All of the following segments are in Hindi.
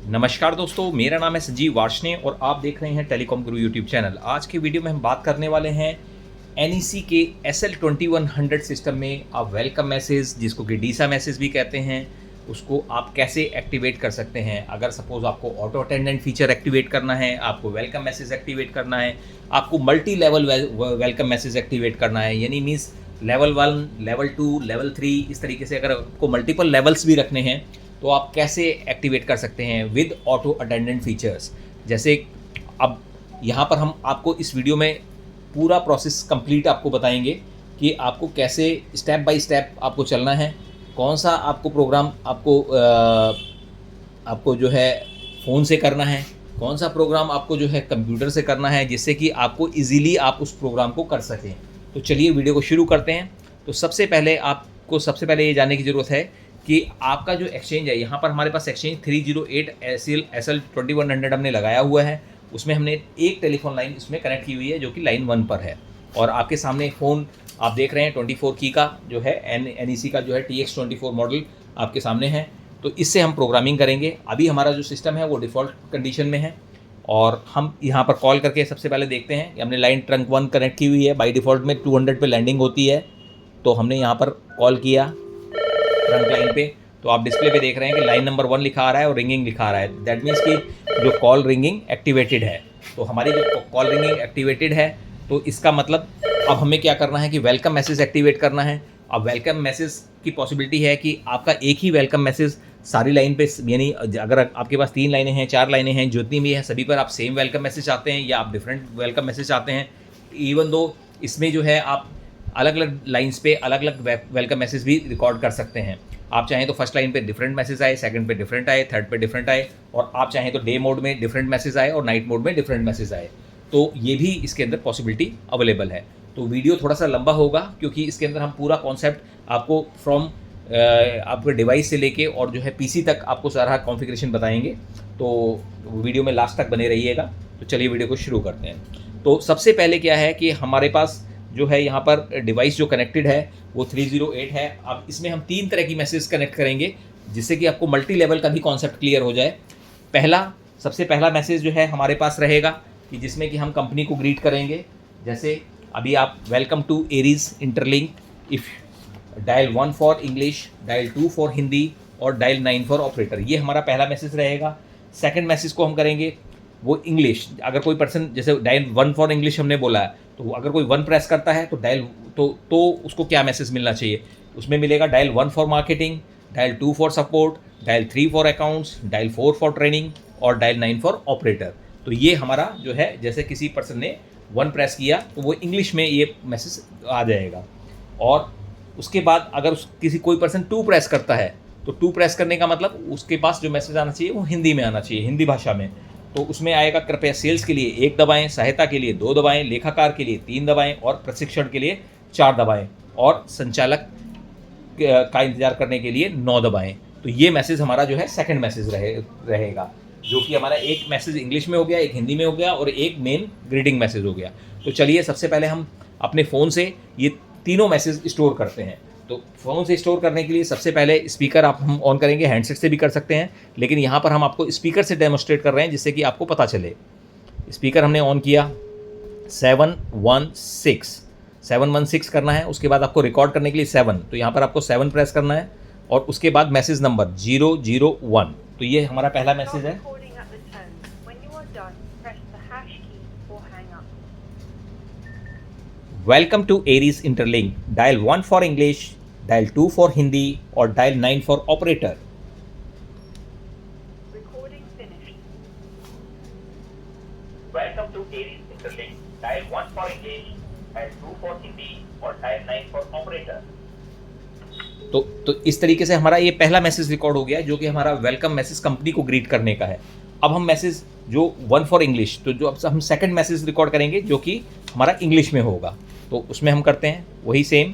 नमस्कार दोस्तों, मेरा नाम है संजीव वार्ष्णेय और आप देख रहे हैं टेलीकॉम गुरु यूट्यूब चैनल। आज की वीडियो में हम बात करने वाले हैं NEC के SL2100 सिस्टम में आप वेलकम मैसेज, जिसको कि डीसा मैसेज भी कहते हैं, उसको आप कैसे एक्टिवेट कर सकते हैं। अगर सपोज आपको ऑटो अटेंडेंट फीचर एक्टिवेट करना है, आपको वेलकम मैसेज एक्टिवेट करना है, आपको multi level welcome message activate करना है, यानी मीन्स लेवल 1, लेवल 2, लेवल 3, इस तरीके से अगर आपको मल्टीपल लेवल्स भी रखने हैं तो आप कैसे एक्टिवेट कर सकते हैं विद ऑटो अटेंडेंट फीचर्स। जैसे अब यहाँ पर हम आपको इस वीडियो में पूरा प्रोसेस कंप्लीट आपको बताएंगे कि आपको कैसे स्टेप बाय स्टेप आपको चलना है, कौन सा आपको प्रोग्राम आपको जो है फ़ोन से करना है, कौन सा प्रोग्राम आपको जो है कंप्यूटर से करना है, जिससे कि आपको इजीली आप उस प्रोग्राम को कर सकें। तो चलिए वीडियो को शुरू करते हैं। तो सबसे पहले ये जानने की ज़रूरत है कि आपका जो एक्सचेंज है, यहाँ पर हमारे पास एक्सचेंज 308 SL2100 हमने लगाया हुआ है। उसमें हमने एक टेलीफोन लाइन इसमें कनेक्ट की हुई है जो कि लाइन 1 पर है, और आपके सामने फ़ोन आप देख रहे हैं 24 की का जो है NEC का जो है TX24 मॉडल आपके सामने है। तो इससे हम प्रोग्रामिंग करेंगे। अभी हमारा जो सिस्टम है वो डिफ़ॉल्ट कंडीशन में है, और हम यहाँ पर कॉल करके सबसे पहले देखते हैं कि हमने लाइन ट्रंक 1 कनेक्ट की हुई है। बाई डिफ़ॉल्ट में 200 पे लैंडिंग होती है, तो हमने यहाँ पर कॉल किया ट्रंक लाइन पे। तो आप डिस्प्ले पे देख रहे हैं कि लाइन नंबर 1 लिखा आ रहा है और रिंगिंग लिखा आ रहा है। दैट मीन्स कि जो कॉल रिंगिंग एक्टिवेटेड है। तो हमारी जो कॉल रिंगिंग एक्टिवेटेड है, तो इसका मतलब अब हमें क्या करना है कि वेलकम मैसेज एक्टिवेट करना है। अब वेलकम मैसेज की पॉसिबिलिटी है कि आपका एक ही वेलकम मैसेज सारी लाइन पे, यानी अगर आपके पास 3 लाइनें हैं, 4 लाइनें हैं, जितनी भी हैं सभी पर आप सेम वेलकम मैसेज चाहते हैं या आप डिफरेंट वेलकम मैसेज चाहते हैं। इवन दो इसमें जो है आप अलग अलग लाइन्स पे अलग अलग वेलकम मैसेज भी रिकॉर्ड कर सकते हैं। आप चाहें तो फर्स्ट लाइन पे डिफरेंट मैसेज आए, सेकंड पे डिफरेंट आए, थर्ड पे डिफरेंट आए, और आप चाहें तो डे मोड में डिफरेंट मैसेज आए और नाइट मोड में डिफरेंट मैसेज आए। तो ये भी इसके अंदर पॉसिबिलिटी अवेलेबल है। तो वीडियो थोड़ा सा लंबा होगा क्योंकि इसके अंदर हम पूरा कॉन्सेप्ट आपको फ्रॉम आपके डिवाइस से लेके और जो है PC तक आपको सारा कॉन्फ़िगरेशन बताएंगे। तो वीडियो में लास्ट तक बने रहिएगा। तो चलिए वीडियो को शुरू करते हैं। तो सबसे पहले क्या है कि हमारे पास जो है यहाँ पर डिवाइस जो कनेक्टेड है वो 308 है। अब इसमें हम 3 तरह की मैसेज कनेक्ट करेंगे जिससे कि आपको मल्टी लेवल का भी कॉन्सेप्ट क्लियर हो जाए। सबसे पहला मैसेज जो है हमारे पास रहेगा कि जिसमें कि हम कंपनी को ग्रीट करेंगे। जैसे अभी आप welcome to Aries interlink, if dial 1 for English, dial 2 for Hindi और डायल 9 फॉर ऑपरेटर। ये हमारा पहला मैसेज रहेगा। सेकंड मैसेज को हम करेंगे वो इंग्लिश। अगर कोई पर्सन जैसे डायल 1 फॉर इंग्लिश हमने बोला है, तो अगर कोई 1 प्रेस करता है तो तो उसको क्या मैसेज मिलना चाहिए, उसमें मिलेगा dial 1 for marketing, dial 2 for support, dial 3 for accounts, dial 4 for training और डायल 9 फॉर ऑपरेटर। तो ये हमारा जो है, जैसे किसी पर्सन ने 1 प्रेस किया तो वो इंग्लिश में ये मैसेज आ जाएगा। और उसके बाद अगर कोई पर्सन 2 प्रेस करता है, तो 2 प्रेस करने का मतलब उसके पास जो मैसेज आना चाहिए वो हिंदी में आना चाहिए, हिंदी भाषा में। तो उसमें आएगा कृपया सेल्स के लिए 1 दबाएं, सहायता के लिए 2 दबाएं, लेखाकार के लिए 3 दबाएं और प्रशिक्षण के लिए 4 दबाएं, और संचालक का इंतजार करने के लिए 9 दबाएं। तो ये मैसेज हमारा जो है सेकंड मैसेज रहेगा, जो कि हमारा एक मैसेज इंग्लिश में हो गया, एक हिंदी में हो गया और एक मेन ग्रीटिंग मैसेज हो गया। तो चलिए सबसे पहले हम अपने फ़ोन से ये तीनों मैसेज स्टोर करते हैं। तो फ़ोन से स्टोर करने के लिए सबसे पहले स्पीकर हम ऑन करेंगे। हैंडसेट से भी कर सकते हैं, लेकिन यहाँ पर हम आपको स्पीकर से डेमोस्ट्रेट कर रहे हैं जिससे कि आपको पता चले। स्पीकर हमने ऑन किया, 716 करना है। उसके बाद आपको रिकॉर्ड करने के लिए 7, तो यहाँ पर आपको 7 प्रेस करना है, और उसके बाद मैसेज नंबर 001। तो ये हमारा पहला मैसेज है। Welcome to Aries interlink, dial 1 for English, dial 2 for Hindi और dial 9 for operator. Welcome to Aries interlink, dial 1 for English, dial 2 for Hindi और डायल 9 फॉर ऑपरेटर। तो इस तरीके से हमारा ये पहला मैसेज रिकॉर्ड हो गया, जो कि हमारा वेलकम मैसेज कंपनी को ग्रीट करने का है। अब हम मैसेज जो 1 फॉर इंग्लिश, तो जो अब हम सेकंड मैसेज रिकॉर्ड करेंगे जो कि हमारा इंग्लिश में होगा। तो उसमें हम करते हैं वही सेम,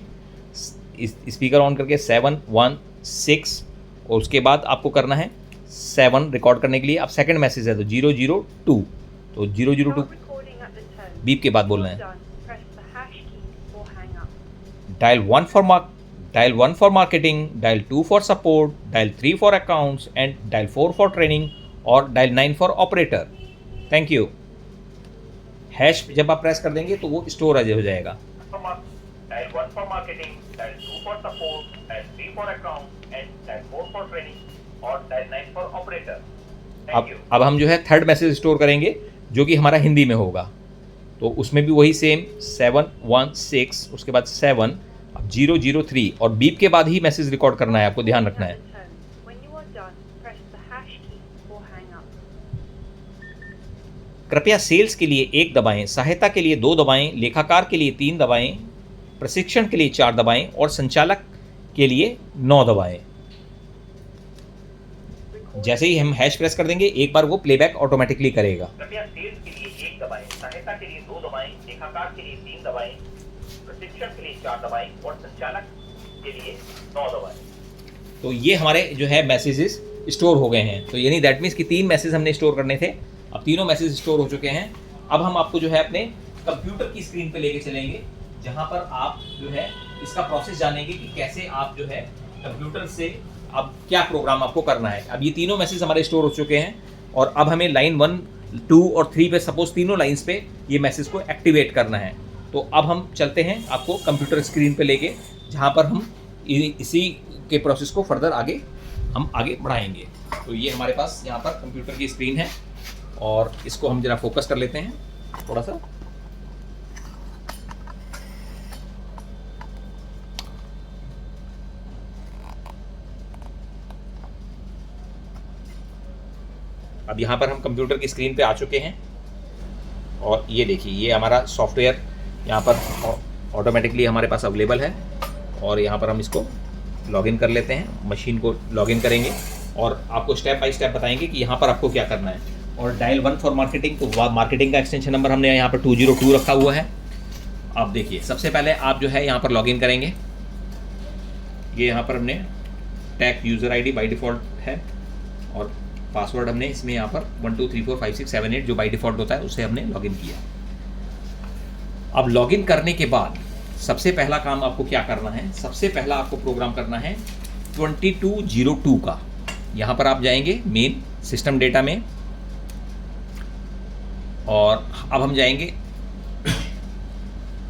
स्पीकर ऑन करके 716, और उसके बाद आपको करना है 7 रिकॉर्ड करने के लिए। अब सेकंड मैसेज है तो 002, तो 002 बीप के बाद बोलना है। Dial 1 for marketing, dial 2 for support, dial 3 for accounts and dial 4 for training और dial 9 for operator. Thank you. Hash जब आप प्रेस कर देंगे तो वो स्टोरेज हो जाएगा। Dial 1 for marketing, dial 2 for support, dial 3 for account, and dial 4 for training, और dial 9 for operator. Thank you. अब हम जो है थर्ड मैसेज स्टोर करेंगे जो कि हमारा हिंदी में होगा। तो उसमें भी वही सेम 716, उसके बाद 7, अब 003 और बीप के बाद ही मैसेज रिकॉर्ड करना है, आपको ध्यान रखना है। When you are done, press the hash key or hang up. कृपया सेल्स के लिए 1 दबाएं, सहायता के लिए 2 दबाएं, लेखाकार के लिए 3 दबाएं, प्रशिक्षण के लिए 4 दबाएं और संचालक के लिए 9 दबाएं। जैसे ही हम हैश प्रेस कर देंगे एक बार वो प्लेबैक ऑटोमेटिकली करेगा। कृपया सेल्स के लिए 1 दबाएं, सहायता के लिए 2 दबाएं, लेखाकार के लिए 3 दबाएं, प्रशिक्षण के लिए 4 दबाएं और संचालक के लिए 9 दबाएं। तो ये हमारे जो है मैसेजेस स्टोर हो गए हैं। तो यानी दैट मीन्स कि 3 मैसेज हमने स्टोर करने थे, अब तीनों मैसेज स्टोर हो चुके हैं। अब हम आपको जो है अपने कंप्यूटर की स्क्रीन पे लेके चलेंगे, जहां पर आप जो है इसका प्रोसेस जानेंगे कि कैसे आप जो है कंप्यूटर से अब क्या प्रोग्राम आपको करना है। अब ये तीनों मैसेज हमारे स्टोर हो चुके हैं और अब हमें लाइन 1, 2 और 3 पे सपोज तीनों लाइंस पे ये मैसेज को एक्टिवेट करना है। तो अब हम चलते हैं आपको कंप्यूटर स्क्रीन पे लेके, जहाँ पर हम इसी के प्रोसेस को फर्दर हम आगे बढ़ाएंगे। तो ये हमारे पास यहाँ पर कंप्यूटर की स्क्रीन है और इसको हम जरा फोकस कर लेते हैं थोड़ा सा। अब यहाँ पर हम कंप्यूटर की स्क्रीन पे आ चुके हैं और ये देखिए ये हमारा सॉफ्टवेयर यहाँ पर ऑटोमेटिकली हमारे पास अवेलेबल है और यहाँ पर हम इसको लॉगिन कर लेते हैं, मशीन को लॉगिन करेंगे और आपको स्टेप बाय स्टेप बताएंगे कि यहाँ पर आपको क्या करना है। और डायल 1 फॉर मार्केटिंग, तो मार्केटिंग का एक्सटेंशन नंबर हमने यहाँ पर 202 रखा हुआ है। अब देखिए सबसे पहले आप जो है यहाँ पर लॉगिन करेंगे। ये यहाँ पर हमने tag user ID by default है और पासवर्ड हमने इसमें यहाँ पर 12345678 जो बाई डिफ़ॉल्ट होता है उससे हमने लॉगिन किया। अब लॉगिन करने के बाद सबसे पहला काम आपको क्या करना है, सबसे पहला आपको प्रोग्राम करना है 2202 का। यहाँ पर आप जाएंगे मेन सिस्टम डेटा में और अब हम जाएंगे,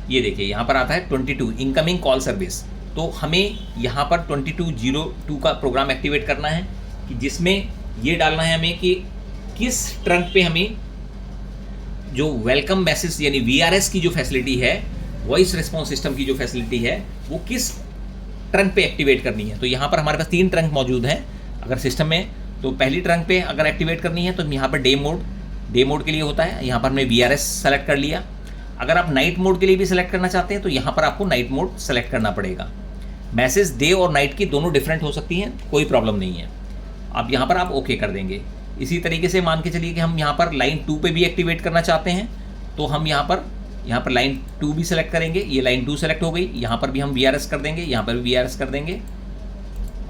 ये देखिए यहाँ पर आता है 22 इनकमिंग कॉल सर्विस। तो हमें यहाँ पर 2202 का प्रोग्राम एक्टिवेट करना है कि जिसमें ये डालना है हमें कि किस ट्रंक पे हमें जो वेलकम मैसेज यानी VRS की जो फैसिलिटी है, वॉइस रिस्पॉन्स सिस्टम की जो फैसिलिटी है, वो किस ट्रंक पे एक्टिवेट करनी है। तो यहाँ पर हमारे पास 3 ट्रंक मौजूद हैं अगर सिस्टम में। तो पहली ट्रंक पे अगर एक्टिवेट करनी है तो यहाँ पर डे मोड के लिए होता है, यहाँ पर हमने VRS सेलेक्ट कर लिया। अगर आप नाइट मोड के लिए भी सिलेक्ट करना चाहते हैं तो यहाँ पर आपको नाइट मोड सेलेक्ट करना पड़ेगा। मैसेज डे और नाइट की दोनों डिफरेंट हो सकती हैं, कोई प्रॉब्लम नहीं है। अब यहाँ पर आप ओके कर देंगे। इसी तरीके से मान के चलिए कि हम यहाँ पर लाइन 2 पे भी एक्टिवेट करना चाहते हैं तो हम यहाँ पर लाइन 2 भी सेलेक्ट करेंगे। ये लाइन 2 सेलेक्ट हो गई, यहाँ पर भी हम VRS कर देंगे, यहाँ पर भी VRS कर देंगे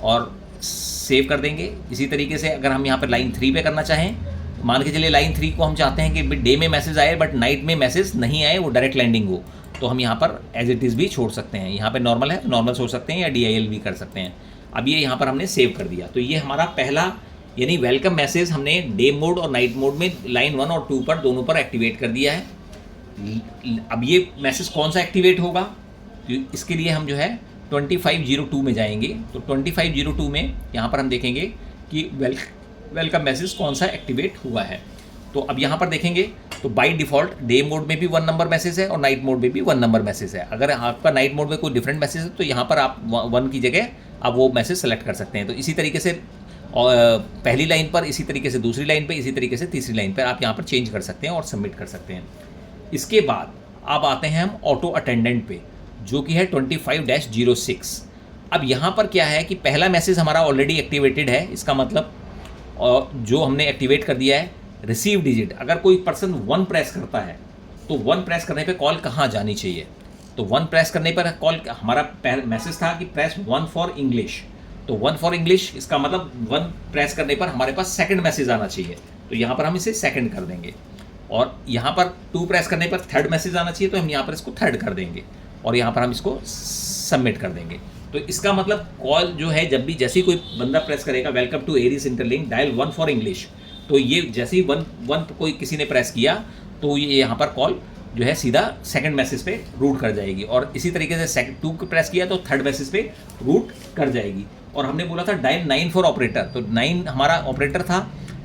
और सेव कर देंगे। इसी तरीके से अगर हम यहाँ पर लाइन 3 पे करना चाहें, मान के चलिए लाइन 3 को हम चाहते हैं कि डे में मैसेज आए बट नाइट में मैसेज नहीं आए, वो डायरेक्ट लैंडिंग हो, तो हम यहाँ पर एज इट इज़ भी छोड़ सकते हैं। यहाँ पर नॉर्मल है तो नॉर्मल छोड़ सकते हैं या DIL भी कर सकते हैं। अब ये यहाँ पर हमने सेव कर दिया। तो ये हमारा पहला यानी वेलकम मैसेज हमने डे मोड और नाइट मोड में लाइन 1 और 2 पर दोनों पर एक्टिवेट कर दिया है। अब ये मैसेज कौन सा एक्टिवेट होगा, तो इसके लिए हम जो है 2502 में जाएंगे। तो 2502 में यहाँ पर हम देखेंगे कि वेलकम मैसेज कौन सा एक्टिवेट हुआ है। तो अब यहाँ पर देखेंगे तो बाय डिफ़ॉल्ट डे मोड में भी 1 नंबर मैसेज है और नाइट मोड में भी 1 नंबर मैसेज है। अगर आपका नाइट मोड में कोई डिफरेंट मैसेज है तो यहाँ पर आप 1 की जगह आप वो मैसेज सेलेक्ट कर सकते हैं। तो इसी तरीके से पहली लाइन पर, इसी तरीके से दूसरी लाइन पर, इसी तरीके से तीसरी लाइन पर आप यहाँ पर चेंज कर सकते हैं और सबमिट कर सकते हैं। इसके बाद अब आते हैं हम ऑटो अटेंडेंट पे, जो कि है 25-06। अब यहाँ पर क्या है कि पहला मैसेज हमारा ऑलरेडी एक्टिवेटेड है, इसका मतलब जो हमने एक्टिवेट कर दिया है रिसीव डिजिट। अगर कोई पर्सन 1 प्रेस करता है तो 1 प्रेस करने पे कॉल कहाँ जानी चाहिए, तो 1 प्रेस करने पर कॉल, हमारा मैसेज था कि प्रेस 1 फॉर इंग्लिश, तो 1 फॉर इंग्लिश इसका मतलब 1 प्रेस करने पर हमारे पास सेकंड मैसेज आना चाहिए, तो यहाँ पर हम इसे सेकंड कर देंगे। और यहाँ पर 2 प्रेस करने पर थर्ड मैसेज आना चाहिए, तो हम यहाँ पर इसको थर्ड कर देंगे और यहाँ पर हम इसको सबमिट कर देंगे। तो इसका मतलब कॉल जो है जब भी जैसे ही कोई बंदा प्रेस करेगा welcome to Aries interlink dial 1 for English, तो ये जैसे ही वन कोई किसी ने प्रेस किया तो ये यहाँ पर कॉल जो है सीधा सेकंड मैसेज पे रूट कर जाएगी, और इसी तरीके से सेकंड 2 को प्रेस किया तो थर्ड मैसेज पे रूट कर जाएगी। और हमने बोला था डायल 9 फॉर ऑपरेटर, तो 9 हमारा ऑपरेटर था,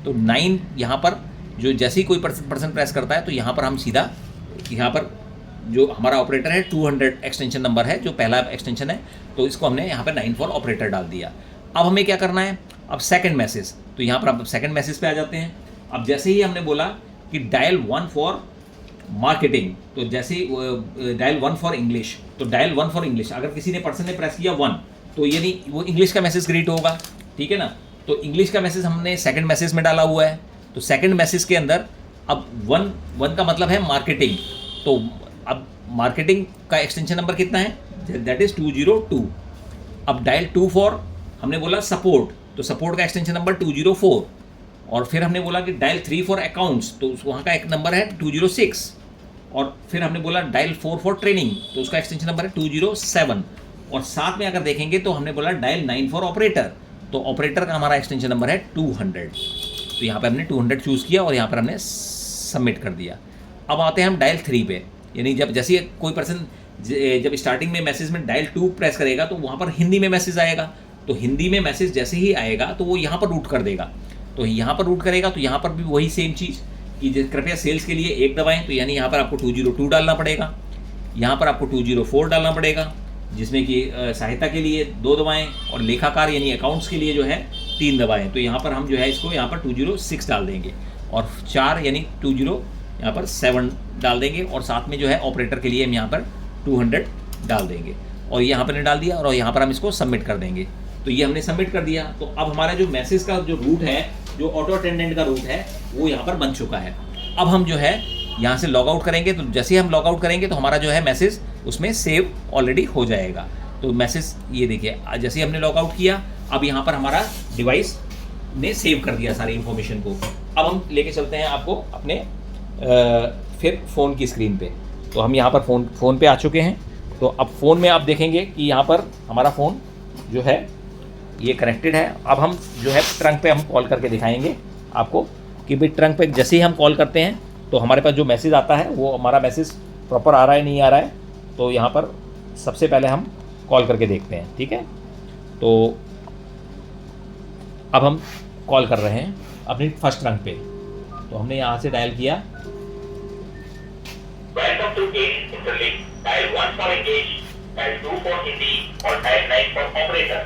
तो 9 यहाँ पर जो जैसे ही कोई पर्सन प्रेस करता है तो यहाँ पर हम सीधा यहाँ पर जो हमारा ऑपरेटर है 200 एक्सटेंशन नंबर है, जो पहला एक्सटेंशन है, तो इसको हमने यहाँ पर 9 फॉर ऑपरेटर डाल दिया। अब हमें क्या करना है, अब सेकंड मैसेज, तो यहाँ पर अब सेकंड मैसेज पे आ जाते हैं। अब जैसे ही हमने बोला कि डायल 1 फॉर मार्केटिंग, तो जैसे ही डायल 1 फॉर इंग्लिश, तो डायल 1 फॉर इंग्लिश, अगर किसी ने पर्सन ने प्रेस किया 1 तो यानी वो इंग्लिश का मैसेज क्रिएट होगा, ठीक है ना। तो इंग्लिश का मैसेज हमने सेकंड मैसेज में डाला हुआ है, तो सेकंड मैसेज के अंदर अब 1 का मतलब है मार्केटिंग, तो अब मार्केटिंग का एक्सटेंशन नंबर कितना है, दैट इज 202। अब डायल 2 फॉर हमने बोला सपोर्ट, तो सपोर्ट का एक्सटेंशन नंबर 204, और फिर हमने बोला कि डायल 3 फॉर अकाउंट्स, तो वहाँ का एक नंबर है 206, और फिर हमने बोला डायल 4 फॉर ट्रेनिंग, तो उसका एक्सटेंशन नंबर है 207, और साथ में अगर देखेंगे तो हमने बोला डायल 9 फॉर ऑपरेटर, तो ऑपरेटर का हमारा एक्सटेंशन नंबर है 200, तो यहाँ पर हमने 200 चूज़ किया और यहाँ पर हमने सबमिट कर दिया। अब आते हैं हम डायल 3 पे, यानी जब जैसे कोई पर्सन जब स्टार्टिंग में मैसेज में डायल 2 प्रेस करेगा तो वहाँ पर हिंदी में मैसेज आएगा, तो हिंदी में मैसेज जैसे ही आएगा तो वो यहाँ पर रूट कर देगा, तो यहाँ पर रूट करेगा, तो यहाँ पर भी वही सेम चीज़ कि कृपया सेल्स के लिए 1 दबाएं, तो यानी यहाँ पर आपको 202 डालना पड़ेगा, यहाँ पर आपको 204 डालना पड़ेगा, जिसमें कि सहायता के लिए 2 दबाएं, और लेखाकार यानी अकाउंट्स के लिए जो है 3 दबाएं, तो यहाँ पर हम जो है इसको यहाँ पर 206 डाल देंगे, और 4 यानी 20 यहाँ पर 7 डाल देंगे, और साथ में जो है ऑपरेटर के लिए हम यहाँ पर 200 डाल देंगे, और यहाँ पर ने डाल दिया, और यहाँ पर हम इसको सबमिट कर देंगे। तो ये हमने सबमिट कर दिया, तो अब हमारा जो मैसेज का जो रूट है, जो ऑटो अटेंडेंट का रूट है, वो यहाँ पर बन चुका है। अब हम जो है यहाँ से लॉग आउट करेंगे, तो जैसे ही हम लॉग आउट करेंगे तो हमारा जो है मैसेज उसमें सेव ऑलरेडी हो जाएगा। तो मैसेज ये देखिए, जैसे ही हमने लॉग आउट किया, अब यहाँ पर हमारा डिवाइस ने सेव कर दिया सारी इन्फॉर्मेशन को। अब हम लेके चलते हैं आपको अपने फिर फ़ोन की स्क्रीन पे। तो हम यहाँ पर फ़ोन पे आ चुके हैं। तो अब फ़ोन में आप देखेंगे कि यहाँ पर हमारा फ़ोन जो है ये कनेक्टेड है। अब हम जो है ट्रंक पे हम कॉल करके दिखाएंगे आपको कि भाई ट्रंक पे जैसे ही हम कॉल करते हैं तो हमारे पास जो मैसेज आता है वो हमारा मैसेज प्रॉपर आ रहा है नहीं आ रहा है। तो यहाँ पर सबसे पहले हम कॉल करके देखते हैं, ठीक है। तो अब हम कॉल कर रहे हैं अपनी फर्स्ट ट्रंक पे। तो हमने यहाँ से डायल किया, Welcome to Ace Interlink. Dial 1 for Engage, dial 2 for Hindi और dial 9 for operator.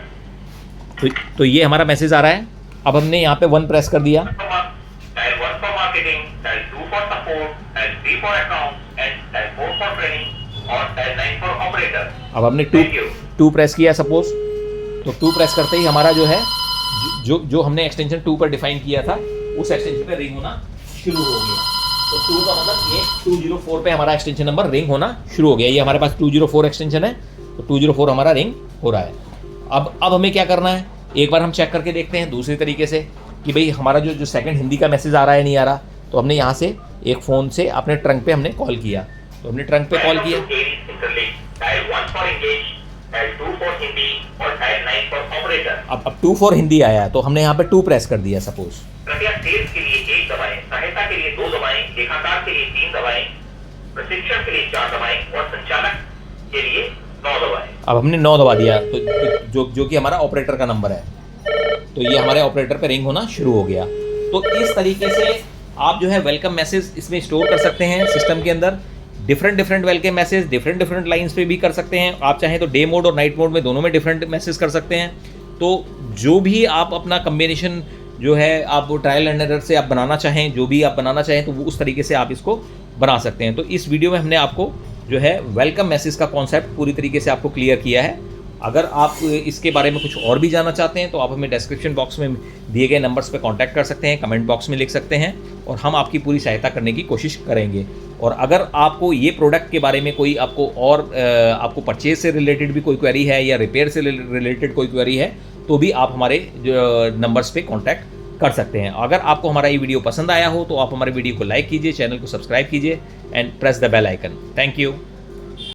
तो ये हमारा मैसेज आ रहा है। अब हमने यहाँ पे 1 प्रेस कर दिया, Dial 1 for marketing, dial 2 for support, dial 3 for accounts and dial 4 for training और dial 9 for operator. अब हमने Thank you. 2 प्रेस किया सपोज। तो 2 प्रेस करते ही हमारा जो है जो हमने एक्सटेंशन 2 पर डिफाइन किया था उस एक्सटेंशन पे रिंग होना शुरू हो गया। तो 2 का मतलब ये 204 पे हमारा एक्सटेंशन नंबर रिंग होना शुरू हो गया। ये हमारे पास 204 एक्सटेंशन है, तो 204 हमारा रिंग हो रहा है। अब हमें क्या करना है, एक बार हम चेक करके देखते हैं दूसरे तरीके से कि भाई हमारा जो सेकंड हिंदी का मैसेज आ रहा है नहीं आ रहा। तो हमने यहाँ से एक फ़ोन से अपने ट्रंक पे हमने कॉल किया। तो हमने ट्रंक पे कॉल किया, अब 2 फॉर हिंदी आया तो हमने यहाँ पे 2 प्रेस कर दिया सपोज। कृपया सेल्स के लिए 1 दबाएं, सहायता के लिए 2 दबाएं, लेखाकार के लिए 3 दबाएं, प्रशिक्षण के लिए 4 दबाएं और संचालक के लिए 9 दबाएं। अब हमने 9 दबा दिया, तो जो कि हमारा ऑपरेटर का नंबर है। तो ये हमारे ऑपरेटर पे रिंग होना शुरू हो गया। तो इस तरीके से आप जो है वेलकम मैसेज इसमें स्टोर कर सकते हैं सिस्टम के अंदर। Different welcome message different lines पे भी कर सकते हैं। आप चाहें तो डे मोड और नाइट मोड में दोनों में डिफरेंट मैसेज कर सकते हैं। तो जो भी आप अपना कम्बिनेशन जो है आप वो ट्रायल एंड एरर से आप बनाना चाहें, जो भी आप बनाना चाहें तो वो उस तरीके से आप इसको बना सकते हैं। तो इस वीडियो में हमने आपको जो है वेलकम मैसेज का कॉन्सेप्ट पूरी तरीके से आपको क्लियर किया है। अगर आप इसके बारे में कुछ और भी जानना चाहते हैं तो आप हमें डिस्क्रिप्शन बॉक्स में दिए गए नंबर्स पे कांटेक्ट कर सकते हैं, कमेंट बॉक्स में लिख सकते हैं और हम आपकी पूरी सहायता करने की कोशिश करेंगे। और अगर आपको ये प्रोडक्ट के बारे में कोई आपको परचेज से रिलेटेड भी कोई क्वेरी है या रिपेयर से रिलेटेड कोई क्वेरी है तो भी आप हमारे नंबर्स पे कांटेक्ट कर सकते हैं। अगर आपको हमारा ये वीडियो पसंद आया हो तो आप हमारे वीडियो को लाइक कीजिए, चैनल को सब्सक्राइब कीजिए and press the bell icon. Thank you.